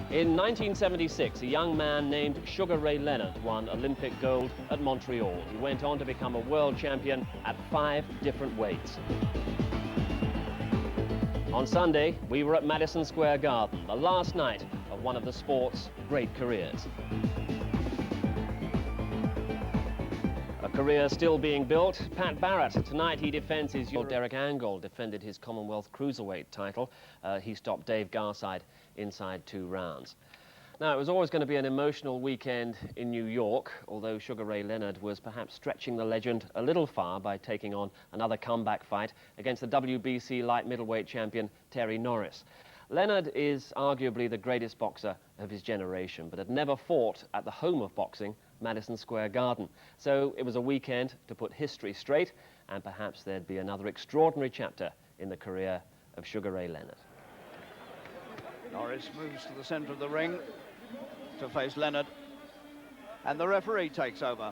In 1976, a young man named Sugar Ray Leonard won Olympic gold at Montreal. He went on to become a world champion at 5 different weights. On Sunday, we were at Madison Square Garden, the last night of one of the sport's great careers. A career still being built. Pat Barrett, tonight he defends his... Derek Angle defended his Commonwealth Cruiserweight title. He stopped Dave Garside inside 2 rounds. Now, it was always going to be an emotional weekend in New York, although Sugar Ray Leonard was perhaps stretching the legend a little far by taking on another comeback fight against the WBC light middleweight champion Terry Norris. Leonard is arguably the greatest boxer of his generation, but had never fought at the home of boxing, Madison Square Garden. So it was a weekend to put history straight, and perhaps there'd be another extraordinary chapter in the career of Sugar Ray Leonard. Norris moves to the centre of the ring to face Leonard, and the referee takes over.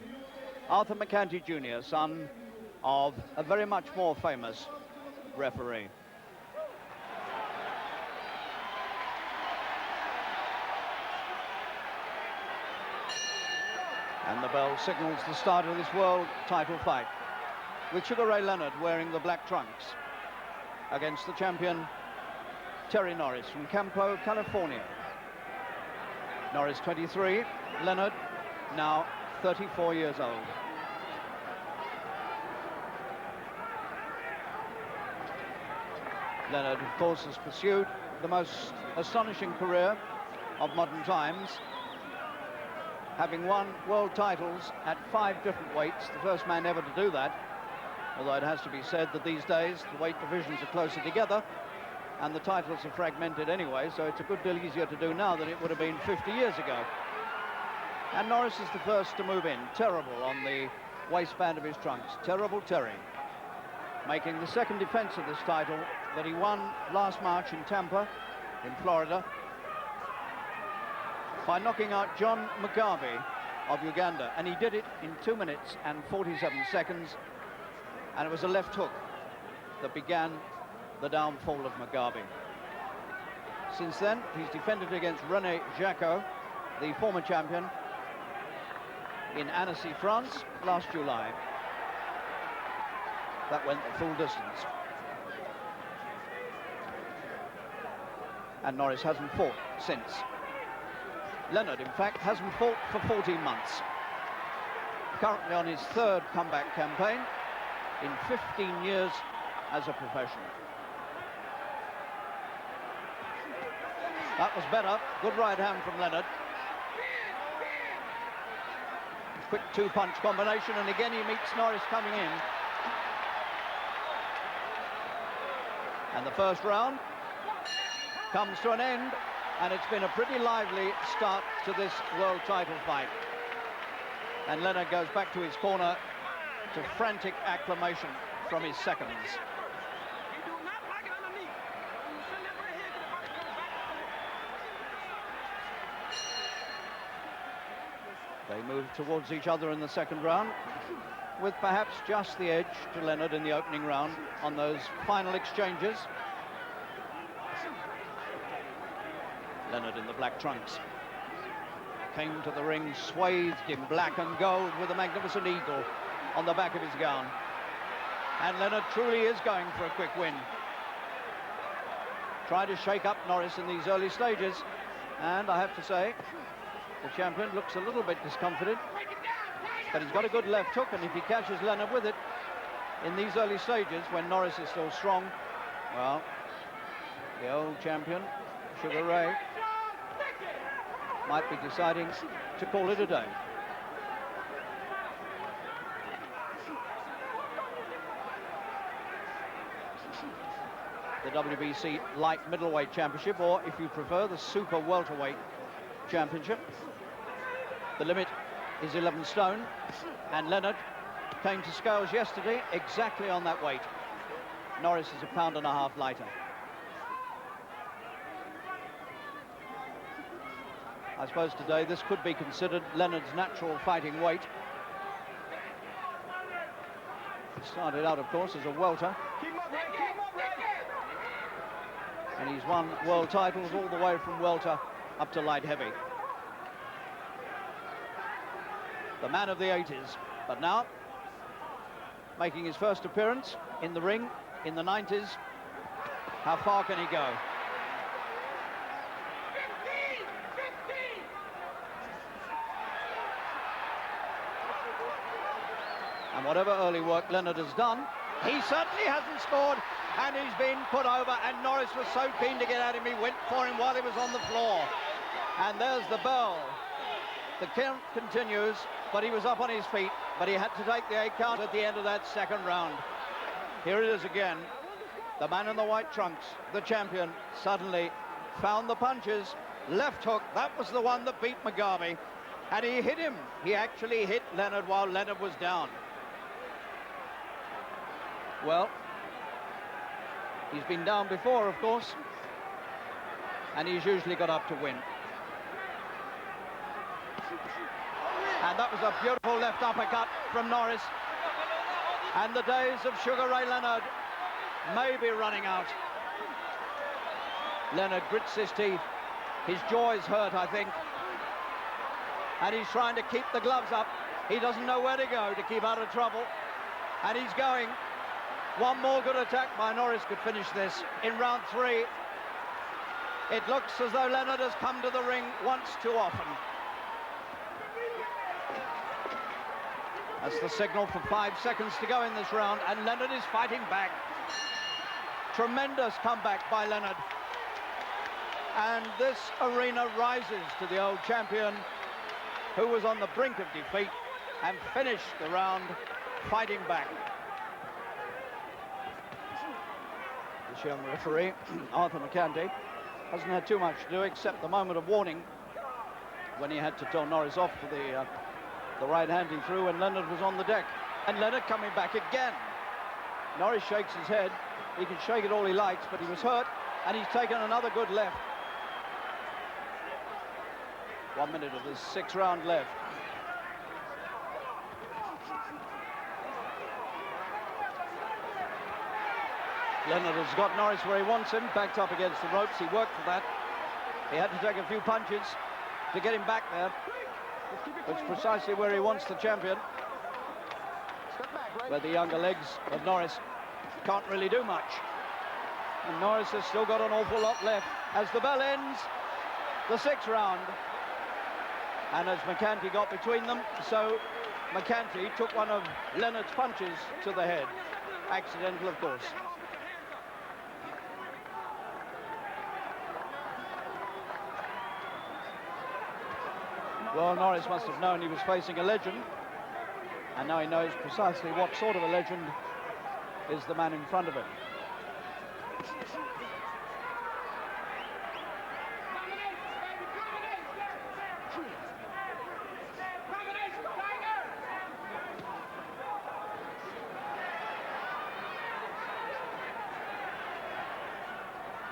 Arthur McCanty Jr., son of a very much more famous referee. And the bell signals the start of this world title fight, with Sugar Ray Leonard wearing the black trunks against the champion Terry Norris from Campo, California. Norris 23, Leonard now 34 years old. Leonard, of course, has pursued the most astonishing career of modern times, having won world titles at 5 different weights, the first man ever to do that, although it has to be said that these days the weight divisions are closer together and the titles are fragmented anyway, so it's a good deal easier to do now than it would have been 50 years ago. And Norris is the first to move in. Terrible on the waistband of his trunks. Terrible Terry, making the second defense of this title that he won last March in Tampa, in Florida, by knocking out John Mugabe of Uganda. And he did it in 2 minutes and 47 seconds. And it was a left hook that began the downfall of Mugabe. Since then, he's defended against René Jacquot, the former champion, in Annecy, France, last July. That went the full distance. And Norris hasn't fought since. Leonard, in fact, hasn't fought for 14 months. Currently on his 3rd comeback campaign in 15 years as a professional. That was better. Good right hand from Leonard. Quick 2-punch combination, and again he meets Norris coming in. And the first round comes to an end, and it's been a pretty lively start to this world title fight. And Leonard goes back to his corner to frantic acclamation from his seconds. They move towards each other in the second round, with perhaps just the edge to Leonard in the opening round on those final exchanges. Leonard in the black trunks came to the ring swathed in black and gold with a magnificent eagle on the back of his gown. And Leonard truly is going for a quick win. Trying to shake up Norris in these early stages, and I have to say, the champion looks a little bit discomfited, but he's got a good left hook, and if he catches Leonard with it in these early stages, when Norris is still strong, well, the old champion, Sugar Ray, might be deciding to call it a day. The WBC light middleweight championship, or if you prefer, the Super Welterweight championship. The limit is 11 stone, and Leonard came to scales yesterday exactly on that weight. Norris is 1.5 pounds lighter. I suppose today this could be considered Leonard's natural fighting weight. He started out, of course, as a welter. And he's won world titles all the way from welter up to light heavy. The man of the 80s, but now making his first appearance in the ring in the 90s. How far can he go? And whatever early work Leonard has done, he certainly hasn't scored, and he's been put over, and Norris was so keen to get at him, he went for him while he was on the floor. And there's the bell. The count continues, but he was up on his feet, but he had to take the 8 count at the end of that second round. Here it is again. The man in the white trunks, the champion, suddenly found the punches. Left hook, that was the one that beat Mugabe. And he hit him. He actually hit Leonard while Leonard was down. Well, he's been down before, of course, and he's usually got up to win. And that was a beautiful left uppercut from Norris. And the days of Sugar Ray Leonard may be running out. Leonard grits his teeth. His jaw is hurt, I think. And he's trying to keep the gloves up. He doesn't know where to go to keep out of trouble. And he's going. One more good attack by Norris could finish this in round 3. It looks as though Leonard has come to the ring once too often. That's the signal for 5 seconds to go in this round, and Leonard is fighting back. Tremendous comeback by Leonard. And this arena rises to the old champion, who was on the brink of defeat and finished the round fighting back. This young referee, Arthur McCanty, hasn't had too much to do except the moment of warning when he had to tell Norris off for the right hand he threw when Leonard was on the deck. And Leonard coming back again. Norris shakes his head. He can shake it all he likes, but he was hurt, and he's taken another good left. 1 minute of this 6th round left. Leonard has got Norris where he wants him, backed up against the ropes. He worked for that. He had to take a few punches to get him back there. It's precisely where he wants the champion. But the younger legs of Norris can't really do much. And Norris has still got an awful lot left as the bell ends the 6th round. And as McCanty got between them, so McCanty took one of Leonard's punches to the head. Accidental, of course. Well, Norris must have known he was facing a legend, and now he knows precisely what sort of a legend is the man in front of him.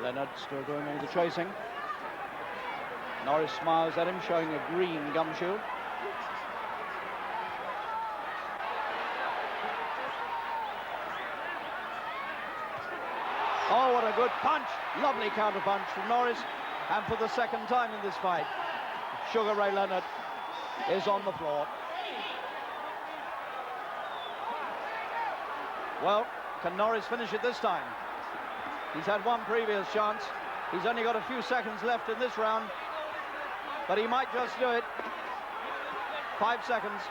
Leonard still doing all the chasing. Norris smiles at him, showing a green gum shield. Oh, what a good punch. Lovely counter punch from Norris. And for the 2nd time in this fight, Sugar Ray Leonard is on the floor. Well, can Norris finish it this time? He's had one previous chance. He's only got a few seconds left in this round, but he might just do it. 5 seconds.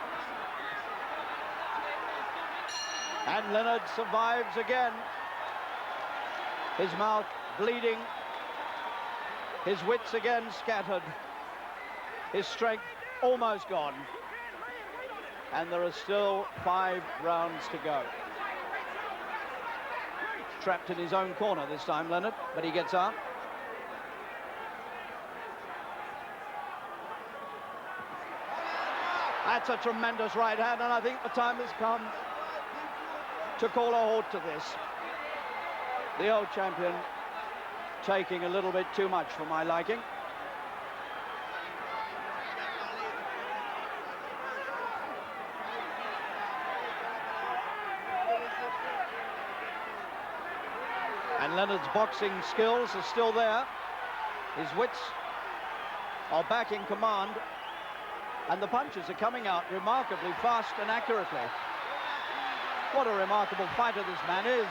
And Leonard survives again. His mouth bleeding. His wits again scattered. His strength almost gone. And there are still 5 rounds to go. Trapped in his own corner this time, Leonard, but he gets up. That's a tremendous right hand, and I think the time has come to call a halt to this. The old champion taking a little bit too much for my liking. And Leonard's boxing skills are still there. His wits are back in command, and the punches are coming out remarkably fast and accurately. What a remarkable fighter this man is.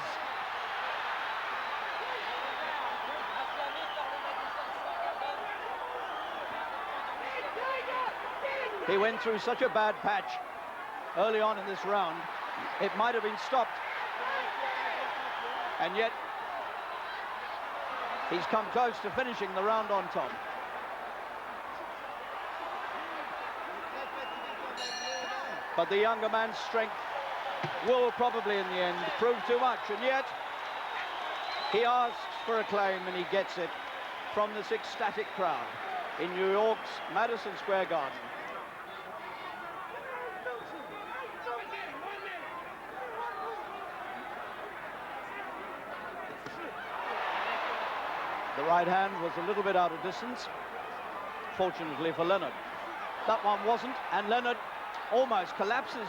He went through such a bad patch early on in this round, it might have been stopped. And yet, he's come close to finishing the round on top. But the younger man's strength will probably in the end prove too much, and yet he asks for acclaim and he gets it from this ecstatic crowd in New York's Madison Square Garden. The right hand was a little bit out of distance, fortunately for Leonard. That one wasn't, and Leonard almost collapses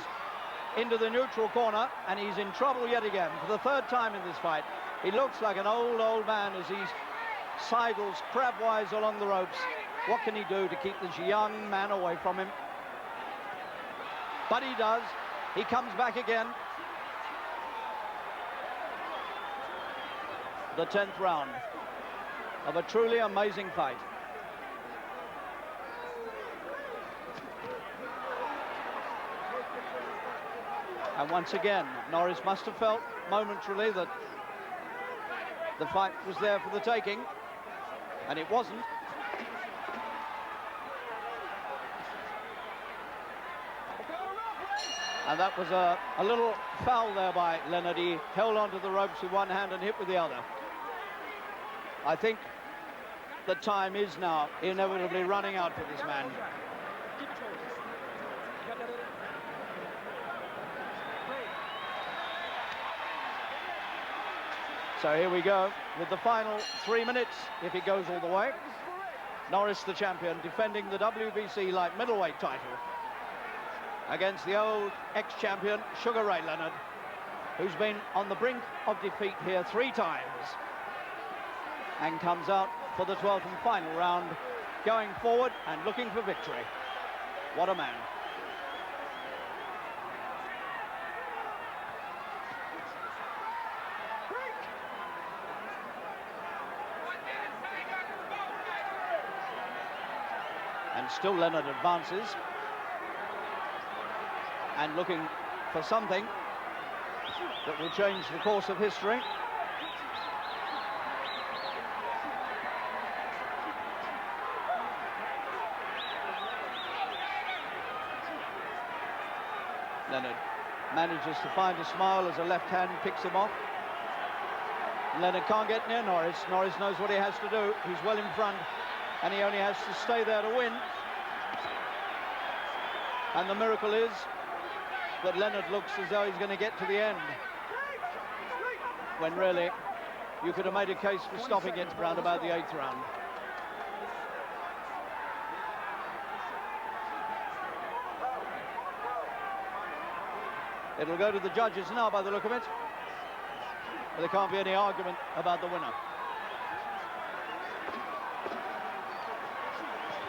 into the neutral corner, and he's in trouble yet again for the third time in this fight. He looks like an old man as he sidles crabwise along the ropes. What can he do to keep this young man away from him? But he does. He comes back again. The 10th round of a truly amazing fight. And once again, Norris must have felt momentarily that the fight was there for the taking, and it wasn't. And that was a little foul there by Leonard. He held onto the ropes with one hand and hit with the other. I think the time is now inevitably running out for this man. So here we go with the final 3 minutes, if it goes all the way. Norris, the champion, defending the WBC light middleweight title against the old ex-champion Sugar Ray Leonard, who's been on the brink of defeat here 3 times and comes out for the 12th and final round, going forward and looking for victory. What a man. And still Leonard advances and looking for something that will change the course of history. Leonard manages to find a smile as a left hand picks him off. Leonard can't get near Norris. Norris knows what he has to do. He's well in front, and he only has to stay there to win. And the miracle is that Leonard looks as though he's going to get to the end, when really you could have made a case for stopping it round about the 8th round. It'll go to the judges now by the look of it. But there can't be any argument about the winner.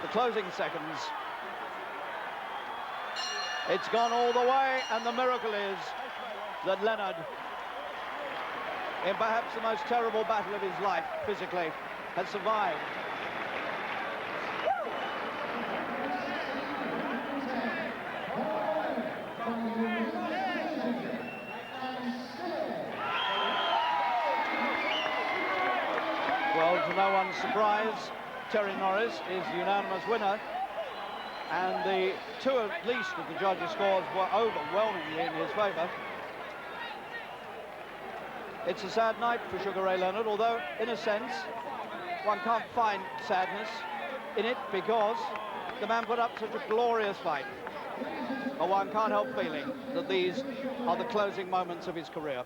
The closing seconds. It's gone all the way, and the miracle is that Leonard, in perhaps the most terrible battle of his life physically, has survived. Well, to no one's surprise, Terry Norris is the unanimous winner, and the 2 at least of the judges' scores were overwhelmingly in his favour. It's a sad night for Sugar Ray Leonard, although, in a sense, one can't find sadness in it because the man put up such a glorious fight. But one can't help feeling that these are the closing moments of his career.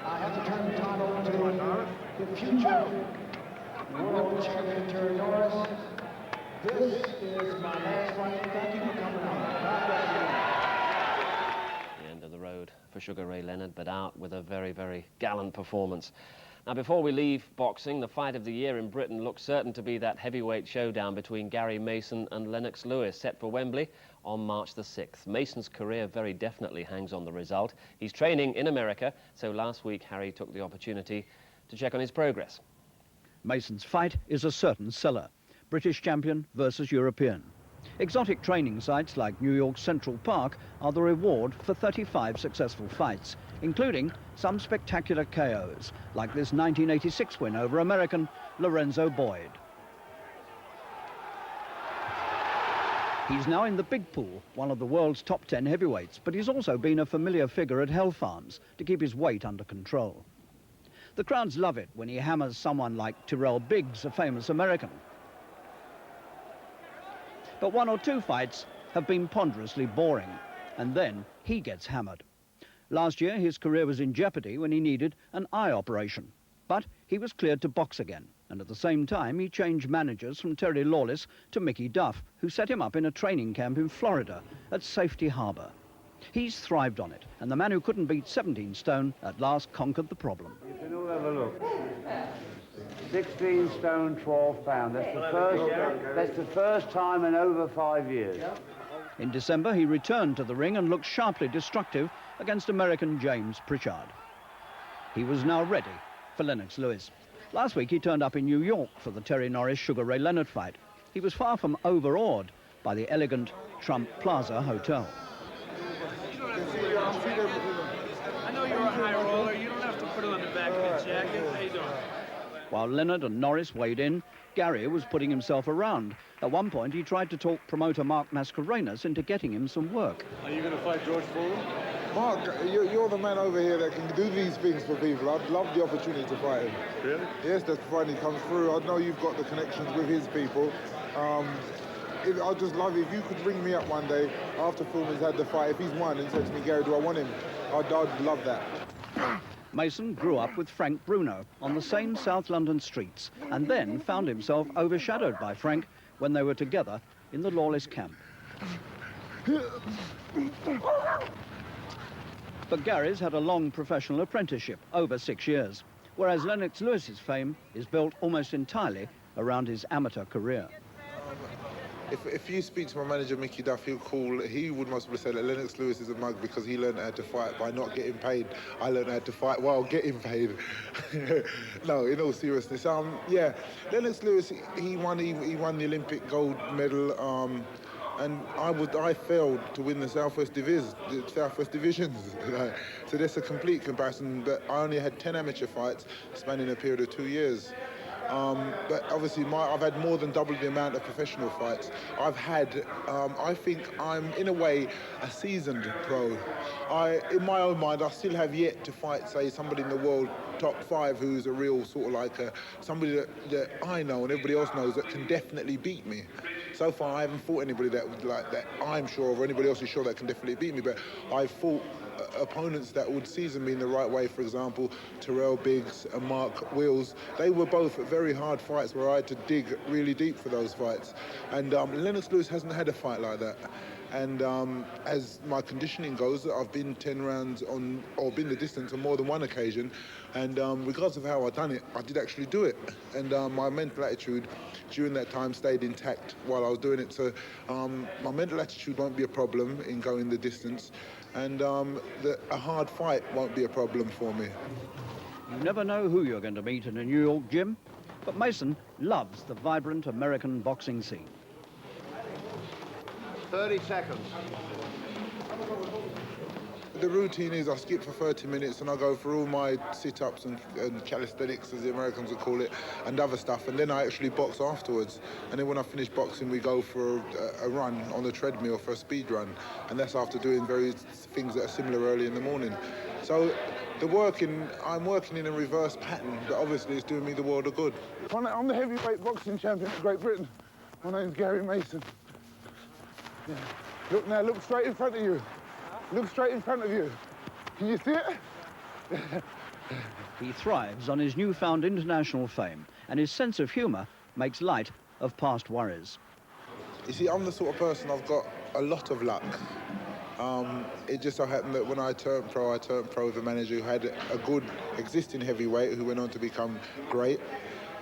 I have to turn the time over to the future world champion Terry Norris. This is my last fight. Thank you for coming out. God bless you. The end of the road for Sugar Ray Leonard, but out with a very, very gallant performance. Now, before we leave boxing, the fight of the year in Britain looks certain to be that heavyweight showdown between Gary Mason and Lennox Lewis, set for Wembley on March the 6th. Mason's career very definitely hangs on the result. He's training in America, so last week Harry took the opportunity to check on his progress. Mason's fight is a certain seller. British champion versus European. Exotic training sites like New York's Central Park are the reward for 35 successful fights, including some spectacular KOs, like this 1986 win over American Lorenzo Boyd. He's now in the big pool, one of the world's top 10 heavyweights, but he's also been a familiar figure at Hell Farms to keep his weight under control. The crowds love it when he hammers someone like Tyrell Biggs, a famous American. But one or two fights have been ponderously boring, and then he gets hammered. Last year, his career was in jeopardy when he needed an eye operation. But he was cleared to box again, and at the same time, he changed managers from Terry Lawless to Mickey Duff, who set him up in a training camp in Florida at Safety Harbor. He's thrived on it, and the man who couldn't beat 17 stone at last conquered the problem. You can all have a look. 16 stone, 12 pound. That's the first time in over 5 years. In December, he returned to the ring and looked sharply destructive against American James Pritchard. He was now ready for Lennox Lewis. Last week, he turned up in New York for the Terry Norris Sugar Ray Leonard fight. He was far from overawed by the elegant Trump Plaza Hotel. I know you're a high roller. You don't have to put it on the back of the jacket. How you doing? While Leonard and Norris weighed in, Gary was putting himself around. At one point, he tried to talk promoter Mark Mascarenhas into getting him some work. Are you going to fight George Foreman? Mark, you're the man over here that can do these things for people. I'd love the opportunity to fight him. Really? Yes, that's fine. He comes through. I know you've got the connections with his people. I'd just love it if you could ring me up one day after Foreman's had the fight. If he's won and said to me, Gary, do I want him? I'd love that. Mason grew up with Frank Bruno on the same South London streets and then found himself overshadowed by Frank when they were together in the Lawless camp. But Gary's had a long professional apprenticeship, over 6 years, whereas Lennox Lewis's fame is built almost entirely around his amateur career. If you speak to my manager, Mickey Duff, he would most probably say that Lennox Lewis is a mug because he learned how to fight by not getting paid. I learned how to fight while getting paid. No, in all seriousness, yeah, Lennox Lewis, he won the Olympic gold medal, and I failed to win the Southwest Divisions. So that's a complete comparison. But I only had 10 amateur fights spanning a period of 2 years. But obviously I've had more than double the amount of professional fights. I've had, I think I'm in a way a seasoned pro. In my own mind, I still have yet to fight, say, somebody in the world top 5 who's a real sort of like somebody that I know and everybody else knows that can definitely beat me. So far, I haven't fought anybody that I'm sure of, or anybody else who's sure that can definitely beat me, but I've fought opponents that would season me in the right way. For example, Tyrell Biggs and Mark Wills. They were both very hard fights where I had to dig really deep for those fights. And Lennox Lewis hasn't had a fight like that. And as my conditioning goes, I've been 10 rounds or been the distance on more than one occasion. And regardless of how I've done it, I did actually do it. And my mental attitude during that time stayed intact while I was doing it. So my mental attitude won't be a problem in going the distance. And a hard fight won't be a problem for me. You never know who you're going to meet in a New York gym, but Mason loves the vibrant American boxing scene. 30 seconds. The routine is I skip for 30 minutes and I go through all my sit-ups and calisthenics, as the Americans would call it, and other stuff, and then I actually box afterwards. And then when I finish boxing, we go for a run on the treadmill, for a speed run, and that's after doing various things that are similar early in the morning. So I'm working in a reverse pattern, but obviously it's doing me the world of good. I'm the heavyweight boxing champion of Great Britain. My name's Gary Mason. Yeah. Look now, look straight in front of you. Look straight in front of you. Can you see it? He thrives on his newfound international fame, and his sense of humour makes light of past worries. You see, I'm the sort of person, I've got a lot of luck. It just so happened that when I turned pro with a manager who had a good existing heavyweight who went on to become great.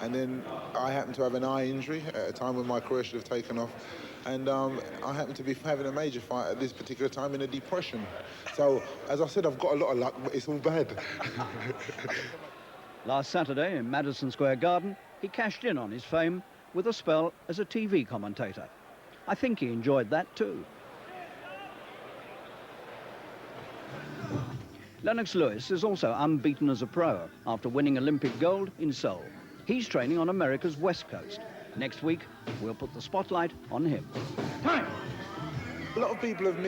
And then I happened to have an eye injury at a time when my career should have taken off. And I happened to be having a major fight at this particular time in a depression. So, as I said, I've got a lot of luck, but it's all bad. Last Saturday in Madison Square Garden, he cashed in on his fame with a spell as a TV commentator. I think he enjoyed that too. Lennox Lewis is also unbeaten as a pro after winning Olympic gold in Seoul. He's training on America's West Coast. Next week, we'll put the spotlight on him. Time! A lot of people have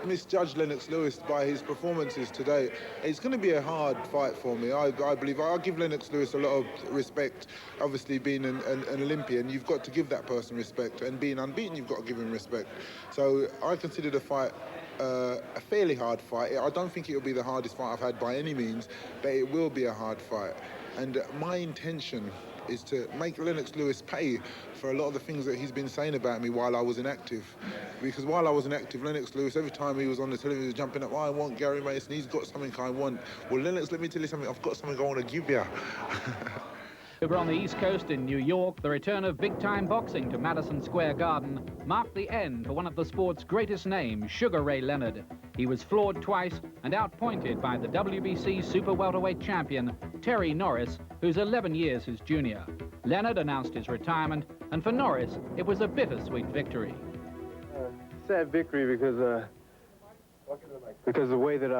misjudged Lennox Lewis by his performances today. It's going to be a hard fight for me. I believe I'll give Lennox Lewis a lot of respect. Obviously, being an Olympian, you've got to give that person respect. And being unbeaten, you've got to give him respect. So I consider the fight a fairly hard fight. I don't think it'll be the hardest fight I've had by any means, but it will be a hard fight. And my intention is to make Lennox Lewis pay for a lot of the things that he's been saying about me while I was inactive. Because while I was inactive, Lennox Lewis, every time he was on the television, he was jumping up, oh, I want Gary Mason, he's got something I want. Well, Lennox, let me tell you something, I've got something I want to give you. Over on the East Coast in New York, the return of big-time boxing to Madison Square Garden marked the end for one of the sport's greatest names, Sugar Ray Leonard. He was floored twice and outpointed by the WBC Super Welterweight champion, Terry Norris, who's 11 years his junior. Leonard announced his retirement, and for Norris, it was a bittersweet victory. Sad victory because the way that,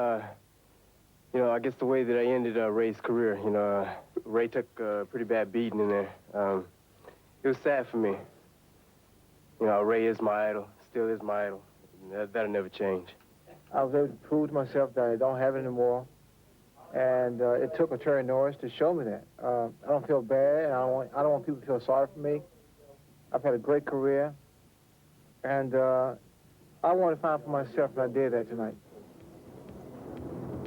I guess the way that I ended Ray's career, Ray took a pretty bad beating in there. It was sad for me. Ray is my idol, still is my idol. That'll never change. I was able to prove to myself that I don't have it anymore. And it took a Terry Norris to show me that. I don't feel bad, and I don't want people to feel sorry for me. I've had a great career, and I want to find for myself, and I did that tonight.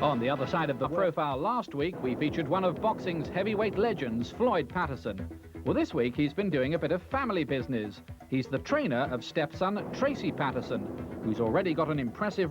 On the other side of the profile last week, we featured one of boxing's heavyweight legends, Floyd Patterson. Well, this week he's been doing a bit of family business. He's the trainer of stepson Tracy Patterson, who's already got an impressive